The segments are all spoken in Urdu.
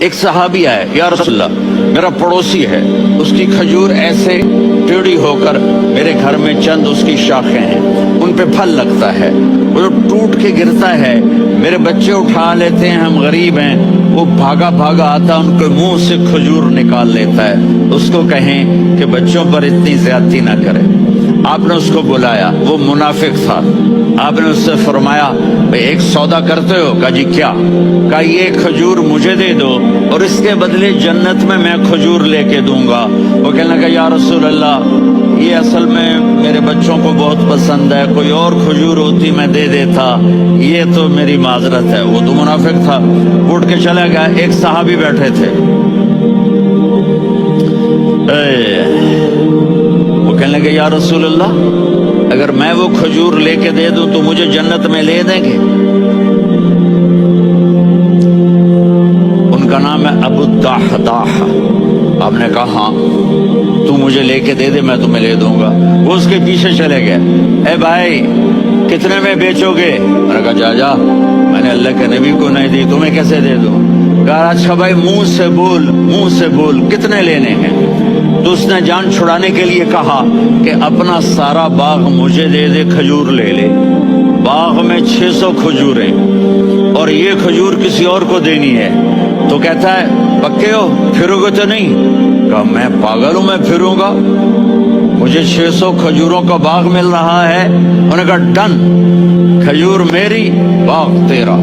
ایک صحابی آئے، یا رسول اللہ میرا پڑوسی ہے، اس کی کھجور ایسے ٹیڑھی ہو کر میرے گھر میں چند اس کی شاخیں ہیں، ان پہ پھل لگتا ہے، وہ جو ٹوٹ کے گرتا ہے میرے بچے اٹھا لیتے ہیں، ہم غریب ہیں، وہ بھاگا بھاگا آتا ان کے منہ سے کھجور نکال لیتا ہے، اس کو کہیں کہ بچوں پر اتنی زیادتی نہ کرے۔ آپ نے اس کو بلایا، وہ منافق تھا، آپ نے اس سے فرمایا بھئی ایک سودا کرتے ہو؟ کہا جی کیا؟ کہا یہ کھجور مجھے دے دو اور اس کے بدلے جنت میں کھجور لے کے دوں گا۔ وہ کہنے لگا یا رسول اللہ یہ اصل میں میرے بچوں کو بہت پسند ہے، کوئی اور کھجور ہوتی میں دے دیتا، یہ تو میری معذرت ہے۔ وہ تو منافق تھا، اٹھ کے چلا گیا۔ ایک صحابی بیٹھے تھے، وہ کہنے لگے یا رسول اللہ اگر میں وہ کھجور لے کے دے دوں تو مجھے جنت میں لے دیں گے؟ ان کا نام ہے ابو الدحداح۔ آپ نے کہا ہاں تو مجھے لے کے دے دے میں تمہیں لے دوں گا۔ وہ اس کے پیچھے چلے گئے، اے بھائی کتنے میں بیچو گے؟ میں نے کہا جا میں نے اللہ کے نبی کو نہیں دی، تمہیں کیسے دے دوں؟ کہا اچھا بھائی منہ سے بول کتنے لینے ہیں؟ تو اس نے جان چھڑانے کے لیے کہا کہ اپنا سارا باغ مجھے دے دے، کھجور لے لے۔ باغ میں 600 کھجوریں اور یہ کھجور کسی اور کو دینی ہے۔ تو کہتا ہے پکے ہو، پھرو گے تو نہیں؟ کہا میں پاگل ہوں، میں پھروں گا؟ مجھے 600 کھجوروں کا باغ مل رہا ہے۔ انہوں نے کہا ڈن، کھجور میری باغ تیرا۔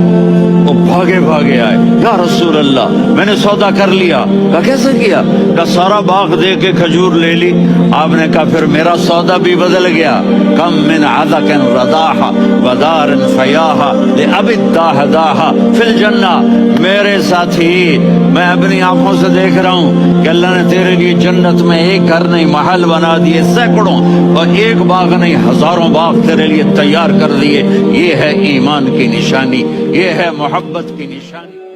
وہ بھاگے بھاگے آئے، یا رسول اللہ میں نے سودا کر لیا۔ کہا کیسے کیا؟ کہا سارا باغ دے کے کھجور لے لی۔ آپ نے کہا پھر میرا سودا بھی بدل گیا۔ کم من عدق رداح ودار فیاح لأبی الدحداح فی الجنہ۔ میرے ساتھی میں اپنی آنکھوں سے دیکھ رہا ہوں کہ اللہ نے تیرے لیے جنت میں ایک گھر نہیں محل بنا دیے، سینکڑوں، اور ایک باغ نہیں ہزاروں باغ تیرے لیے تیار کر دیے۔ یہ ہے ایمان کی نشانی، یہ ہے محبت کی نشانی۔